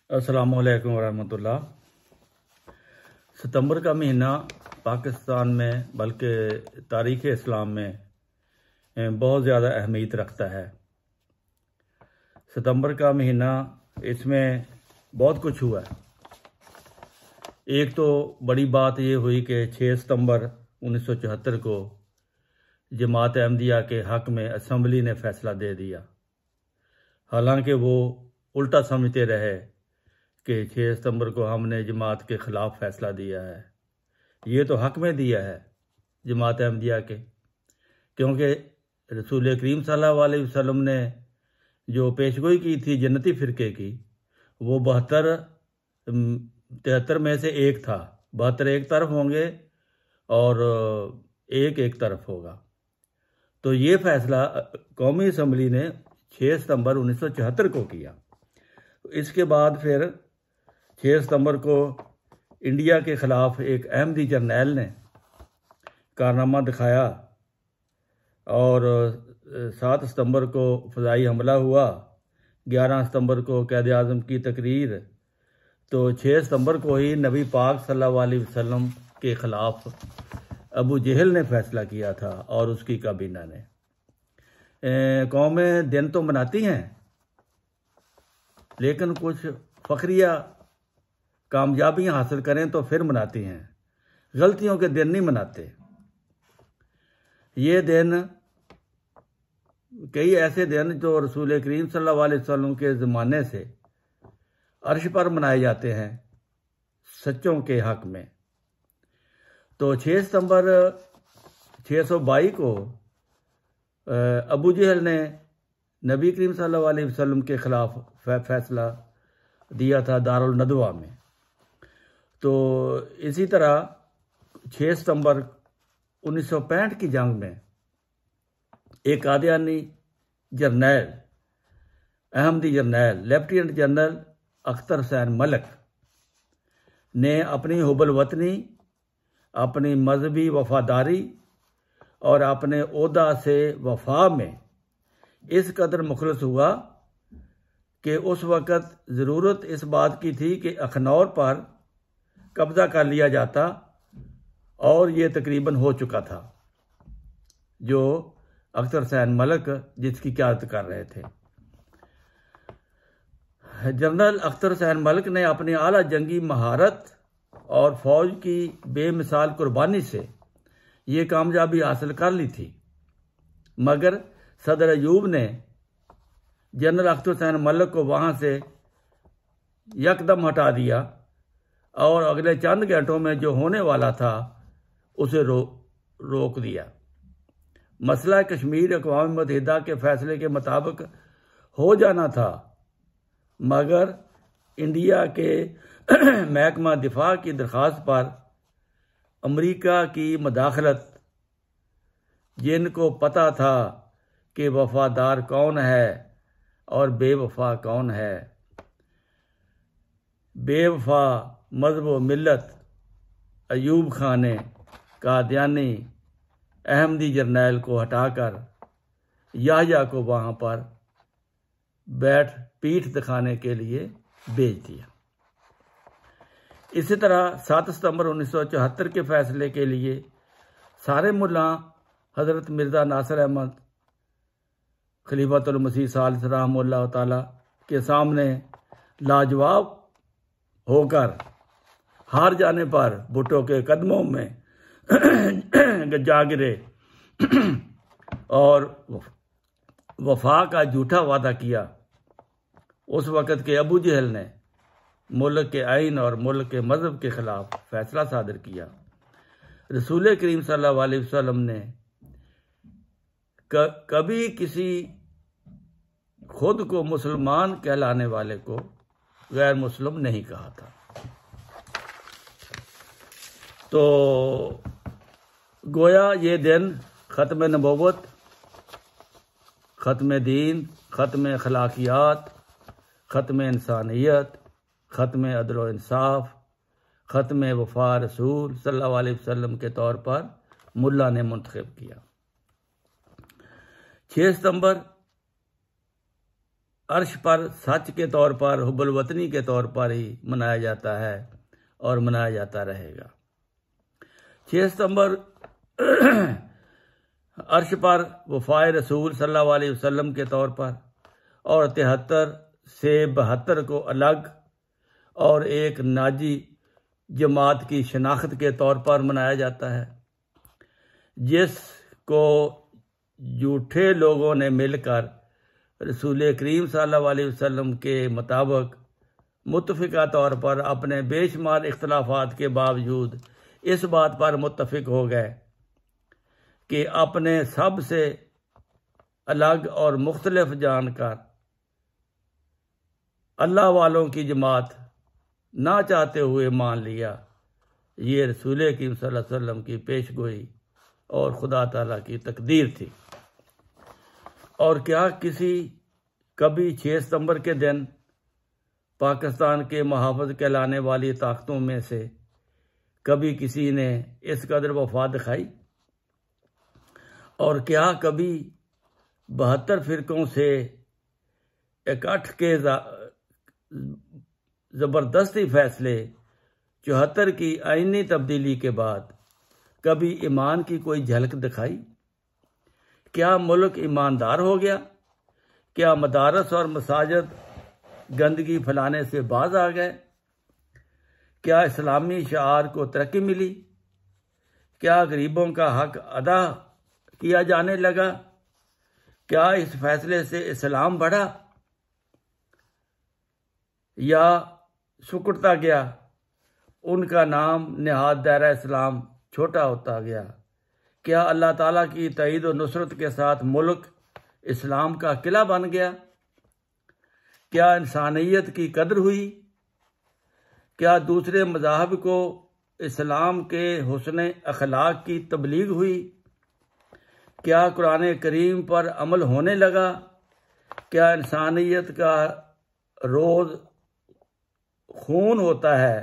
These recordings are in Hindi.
अस्सलाम वालेकुम रहमतुल्लाह। सितंबर का महीना पाकिस्तान में बल्कि तारीख़ इस्लाम में बहुत ज़्यादा अहमियत रखता है। सितंबर का महीना, इसमें बहुत कुछ हुआ। एक तो बड़ी बात ये हुई कि 6 सितंबर 1974 को जमात अहमदिया के हक़ में असम्बली ने फ़ैसला दे दिया। हालांकि वो उल्टा समझते रहे कि 6 सितंबर को हमने जमात के ख़िलाफ़ फ़ैसला दिया है। ये तो हक़ में दिया है जमात अहमदिया के, क्योंकि रसूल करीम सल्लल्लाहु अलैहि वसल्लम ने जो पेशगोई की थी जन्नती फ़िरके की, वो 73 में से एक था। 72 एक तरफ होंगे और एक एक तरफ होगा। तो ये फ़ैसला कौमी असम्बली ने 6 सितंबर 1974 को किया। इसके बाद फिर 6 सितंबर को इंडिया के ख़िलाफ़ एक अहमदी जर्नैल ने कारनामा दिखाया और 7 सितंबर को फ़ज़ाई हमला हुआ। 11 सितंबर को क़ायद आज़म की तकरीर। तो 6 सितंबर को ही नबी पाक सल्लल्लाहु अलैहि वसल्लम के ख़िलाफ़ अबू जहल ने फ़ैसला किया था और उसकी काबीना ने। कौमें दिन तो मनाती हैं, लेकिन कुछ फ़खरिया कामयाबियाँ हासिल करें तो फिर मनाती हैं, गलतियों के दिन नहीं मनाते। ये दिन, कई ऐसे दिन जो रसूल करीम सल्लल्लाहु अलैहि वसल्लम के ज़माने से अर्श पर मनाए जाते हैं सच्चों के हक़ में। तो 6 सितंबर 622 को अबू जहल ने नबी करीम सल्लल्लाहु अलैहि वसल्लम के ख़िलाफ़ फ़ैसला दिया था दारुल नदवा में। तो इसी तरह 6 सितंबर 1965 की जंग में एक कादियानी जर्नैल, अहमदी जर्नैल लेफ्टिनेंट जनरल अख्तर हुसैन मलिक ने अपनी हुब्बुल वतनी, अपनी मजहबी वफादारी और अपने ओहदा से वफा में इस कदर मुखलस हुआ कि उस वक़्त ज़रूरत इस बात की थी कि अखनौर पर कब्ज़ा कर लिया जाता, और ये तकरीबन हो चुका था, जो अख्तर हुसैन मलिक जिसकी क़यादत कर रहे थे। जनरल अख्तर हुसैन मलिक ने अपनी आला जंगी महारत और फ़ौज की बेमिसाल कुर्बानी से ये कामयाबी हासिल कर ली थी, मगर सदर अयूब ने जनरल अख्तर हुसैन मलिक को वहाँ से यकदम हटा दिया और अगले चंद घंटों में जो होने वाला था उसे रोक दिया। मसला कश्मीर अक़वाम मुत्तहिदा के फ़ैसले के मुताबिक हो जाना था, मगर इंडिया के महकमा दिफा की दरख्वास्त पर अमेरिका की मदाखलत, जिनको पता था कि वफादार कौन है और बेवफा कौन है, बेवफा मज़हब व मिल्लत अयूब खान ने कादियानी अहमदी जर्नैल को हटाकर याह्या को वहाँ पर पीठ दिखाने के लिए भेज दिया। इसी तरह 7 सितंबर 1974 के फ़ैसले के लिए सारे मुल्ला हज़रत मिर्ज़ा नासिर अहमद खलीफतुल मसीह सालिस रहमतुल्लाह ताला के सामने लाजवाब होकर हार जाने पर भुट्टो के कदमों में जा गिरे और वफा का झूठा वादा किया। उस वक़्त के अबू जहल ने मुल्क के आइन और मुल्क के मज़हब के ख़िलाफ़ फ़ैसला सादर किया। रसूल करीम सल्लल्लाहु अलैहि वसल्लम ने कभी किसी खुद को मुसलमान कहलाने वाले को गैर मुस्लिम नहीं कहा था। तो गोया ये दिन ख़त्म नबूवत, ख़त्म दीन, ख़त्म अखलाकियात, ख़त्म इंसानियत, ख़त्म अदल व इंसाफ, ख़त्म वफ़ा रसूल सल्लल्लाहु अलैहि वसल्लम के तौर पर मुल्ला ने मुंतखब किया। 6 सितंबर अर्श पर सच के तौर पर, हुब्बुल वतनी के तौर पर ही मनाया जाता है और मनाया जाता रहेगा। 6 सितंबर अर्श पर वफाए रसूल सल्लल्लाहु अलैहि वसल्लम के तौर पर और 73 से 72 को अलग और एक नाजी जमात की शनाख्त के तौर पर मनाया जाता है, जिसको झूठे लोगों ने मिलकर रसूल करीम सल्लल्लाहु अलैहि वसल्लम के मुताबिक मुत्तफ़िका तौर पर अपने बेशुमार इख्तलाफात के बावजूद इस बात पर मुत्तफ़िक हो गए कि अपने सब से अलग और मुख्तलिफ जानकर अल्लाह वालों की जमात ना चाहते हुए मान लिया। ये रसूल करीम सल्लल्लाहु अलैहि वसल्लम की पेशगोई और खुदा ताला की तकदीर थी। और क्या कभी 6 सितंबर के दिन पाकिस्तान के मुहाफ़िज़ कहलाने वाली ताकतों में से कभी किसी ने इस कदर वफा दिखाई? और क्या कभी 72 फ़िरक़ों से इकट्ठ के ज़बरदस्ती फैसले 74 की आईनी तब्दीली के बाद कभी ईमान की कोई झलक दिखाई? क्या मुल्क ईमानदार हो गया? क्या मदारस और मसाजिद गंदगी फैलाने से बाज आ गए? क्या इस्लामी शआर को तरक्की मिली? क्या गरीबों का हक अदा किया जाने लगा? क्या इस फैसले से इस्लाम बढ़ा या सिकुड़ता गया? उनका नाम निहाद दायरा इस्लाम छोटा होता गया। क्या अल्लाह ताला की तईद और नुसरत के साथ मुल्क इस्लाम का किला बन गया? क्या इंसानियत की कदर हुई? क्या दूसरे मज़ाहब को इस्लाम के हुस्न अखलाक की तबलीग हुई? क्या कुरान करीम पर अमल होने लगा? क्या इंसानियत का रोज़ खून होता है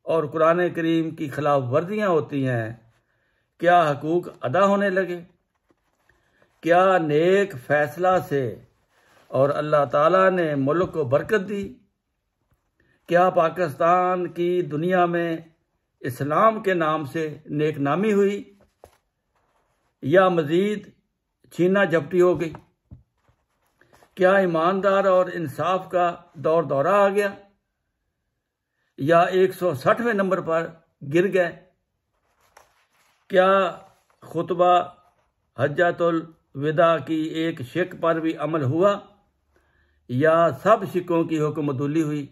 और कुरान करीम की खिलाफ वर्जियाँ होती हैं? क्या हकूक़ अदा होने लगे? क्या नेक फैसला से और अल्लाह ताला ने मुल्क को बरकत दी? क्या पाकिस्तान की दुनिया में इस्लाम के नाम से नेक नामी हुई या मज़ीद छीना झपटी हो गई? क्या ईमानदार और इंसाफ का दौर दौरा आ गया या 160वें नंबर पर गिर गए? क्या खुतबा हज्जतुल विदा की एक शिक पर भी अमल हुआ या सब शिकों की हुक्मदुली हुई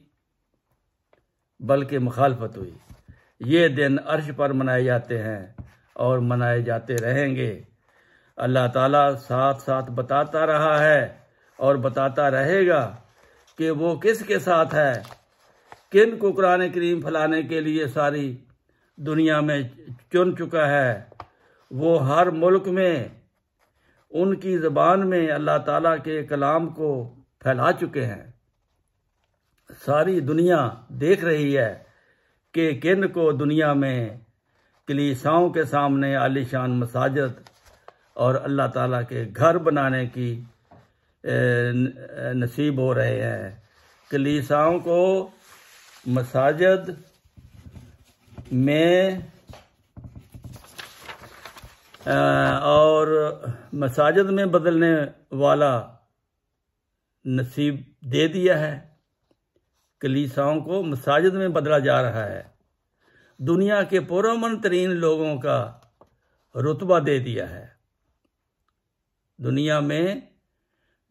बल्कि मुखालफत हुई? ये दिन अर्श पर मनाए जाते हैं और मनाए जाते रहेंगे। अल्लाह ताला साथ साथ बताता रहा है और बताता रहेगा कि वो किसके साथ है, किन को कुरान करीम फैलाने के लिए सारी दुनिया में चुन चुका है। वो हर मुल्क में उनकी ज़बान में अल्लाह ताला के कलाम को फैला चुके हैं। सारी दुनिया देख रही है कि किन को दुनिया में कलीसाओं के सामने आलीशान मसाजिद और अल्लाह ताला के घर बनाने की नसीब हो रहे हैं। कलीसाओं को मसाजिद में और मसाजिद में बदलने वाला नसीब दे दिया है। कलीसाओं को मसाजिद में बदला जा रहा है। दुनिया के पुरअमन तरीन लोगों का रुतबा दे दिया है।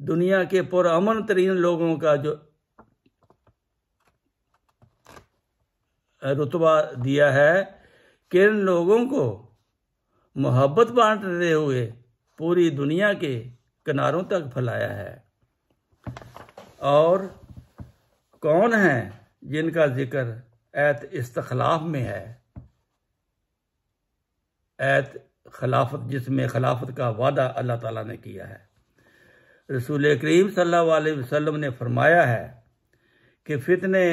दुनिया के पुरअमन तरीन लोगों का जो रुतबा दिया है, किन लोगों को मोहब्बत बांटते हुए पूरी दुनिया के किनारों तक फैलाया है। और कौन है जिनका जिक्र ऐत इस्तखलाफ में है, ऐत खिलाफत, जिसमें खिलाफत का वादा अल्लाह ताला ने किया है। रसूल करीम सल्लल्लाहु अलैहि वसल्लम ने फरमाया है कि फितने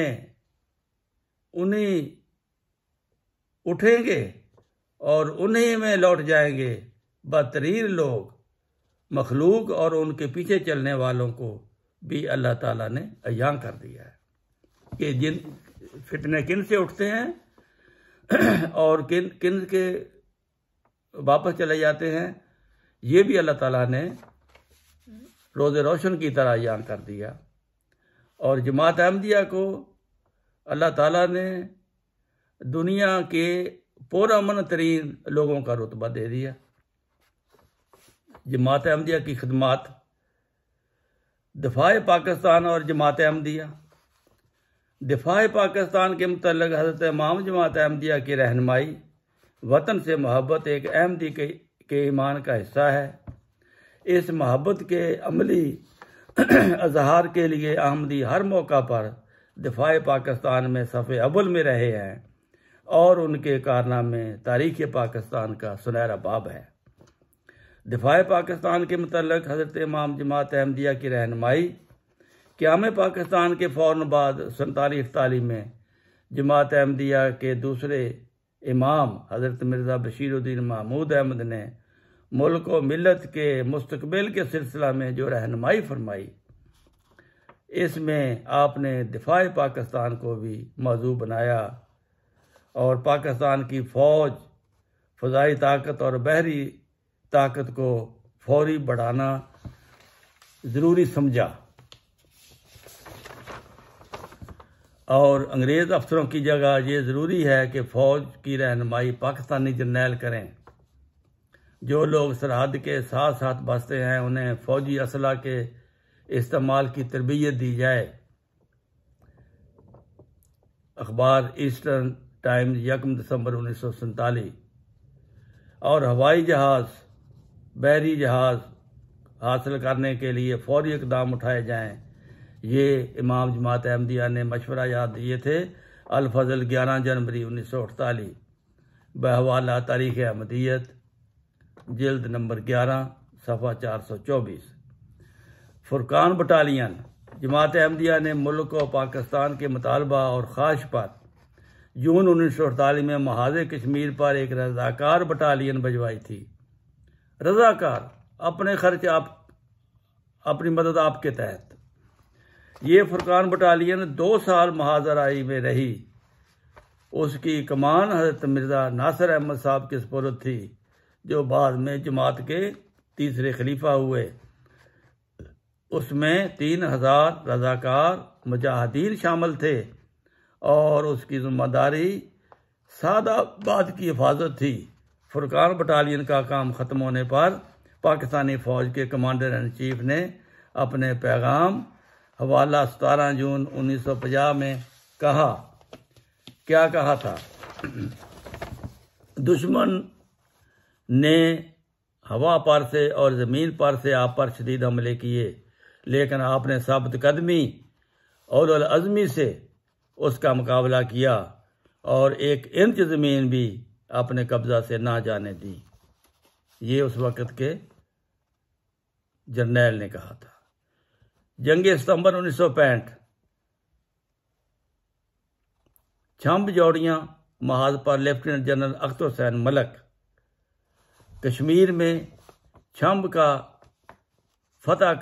उन्हीं उठेंगे और उन्हीं में लौट जाएंगे बदतरीन लोग। मखलूक और उनके पीछे चलने वालों को भी अल्लाह ताला ने अयां कर दिया है कि जिन फितने किन से उठते हैं और किन किन के वापस चले जाते हैं, ये भी अल्लाह ताला ने रोज़े रोशन की तरह अयां कर दिया। और जमात अहमदिया को अल्लाह ताला ने दुनिया के पुरअमन तरीन लोगों का रुतबा दे दिया। जमात अहमदिया की खिदमात, दिफाए पाकिस्तान और जमात अहमदिया। दिफाए पाकिस्तान के मुतल्लिक़ हज़रत इमाम जमात अहमदिया की रहनुमाई, वतन से मोहब्बत एक अहमदी के ईमान का हिस्सा है। इस मोहब्बत के अमली अजहार के लिए अहमदी हर मौका पर दिफाए पाकिस्तान में सफ़े अव्वल में रहे हैं और उनके कारनामे तारीख़ पाकिस्तान का सुनहरा बाब है। दिफाए पाकिस्तान के मुतल्लिक़ हज़रत इमाम जमात अहमदिया की रहनुमाई क़याम पाकिस्तान के फ़ौरन बाद 47-48 में जमात अहमदिया के दूसरे इमाम हज़रत मिर्ज़ा बशीरुद्दीन महमूद अहमद ने मुल्क व मिलत के मुस्तकबिल के सिलसिला में जो रहनुमाई फरमाई, इसमें आपने दिफाए पाकिस्तान को भी मौजू बनाया और पाकिस्तान की फ़ौज, फ़ज़ाई ताकत और बहरी ताकत को फौरी बढ़ाना ज़रूरी समझा और अंग्रेज़ अफसरों की जगह ये ज़रूरी है कि फ़ौज की रहनुमाई पाकिस्तानी जर्नैल करें। जो लोग सरहद के साथ साथ बसते हैं उन्हें फ़ौजी असला के इस्तेमाल की तरबियत दी जाए। अखबार ईस्टर्न टाइम्स 1 दिसंबर 1947। और हवाई जहाज़, बहरी जहाज़ हासिल करने के लिए फौरी इकदाम उठाए जाएं। ये इमाम जमात अहमदिया ने मशवरा याद दिए थे। अल फजल 11 जनवरी 1948 बहवाला तारीख़ अहमदियत, जिल्द नंबर 11, सफ़ा 424। फुरकान बटालियन। जमात अहमदिया ने मुल्क और पाकिस्तान के मुतालबा और ख्वाहिश पर जून 1948 में महाज़े कश्मीर पर एक रज़ाकार बटालियन भिजवाई थी। रज़ाकार अपने खर्च आप, अपनी मदद आपके तहत। ये फुरकान बटालियन 2 साल महाजराई में रही। उसकी कमान हज़रत मिर्ज़ा नासिर अहमद साहब के सुपुर्द थी, जो बाद में जमात के तीसरे खलीफा हुए। उसमें 3000 रज़ाकार मुजाहिदीन शामिल थे और उसकी जिम्मेदारी सादाबाद की हिफाजत थी। फुरकान बटालियन का काम ख़त्म होने पर पाकिस्तानी फ़ौज के कमांडर इन चीफ ने अपने पैगाम हवाला 17 जून 1950 में कहा, क्या कहा था? दुश्मन ने हवा पर से और ज़मीन पर से आप पर शदीद हमले किए, लेकिन आपने साबित कदमी और उल अज़मी से उसका मुकाबला किया और 1 इंच ज़मीन भी अपने कब्ज़ा से ना जाने दी। ये उस वक़्त के जर्नैल ने कहा था। जंग सितंबर 1965। छंब जौड़ियाँ महाज पर लेफ्टिनेंट जनरल अख्तर हुसैन मलक। कश्मीर में छंब का फतह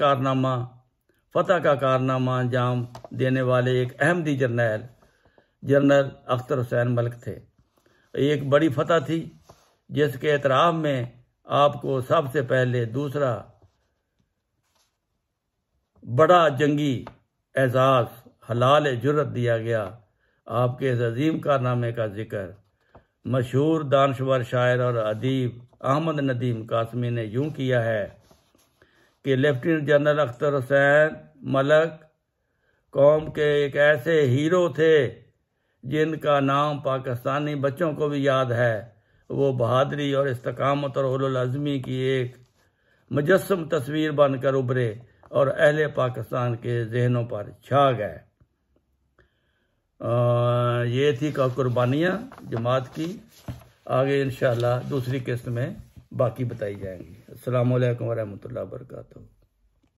का कारनामा अंजाम देने वाले एक अहमदी जनरल अख्तर हुसैन मलक थे। एक बड़ी फतह थी जिसके एतराफ़ में आपको सबसे पहले दूसरा बड़ा जंगी एजाज़ हलाल जुर्रत दिया गया। आपके इस अजीम कारनामे का जिक्र मशहूर दानश्वर शायर और अदीब अहमद नदीम कासमी ने यूं किया है कि लेफ्टिनेंट जनरल अख्तर हुसैन मलक कौम के एक ऐसे हीरो थे जिनका नाम पाकिस्तानी बच्चों को भी याद है। वो बहादुरी और इस्तकामत और उलुल अज़मी की एक मुजस्सम तस्वीर बनकर उभरे और अहले पाकिस्तान के जहनों पर छा गए। ये थी कुर्बानियाँ जमात की। आगे इंशाअल्लाह दूसरी किस्त में बाकी बताई जाएंगी। अस्सलामु अलैकुम वरहमतुल्लाहि वबरकातुहू।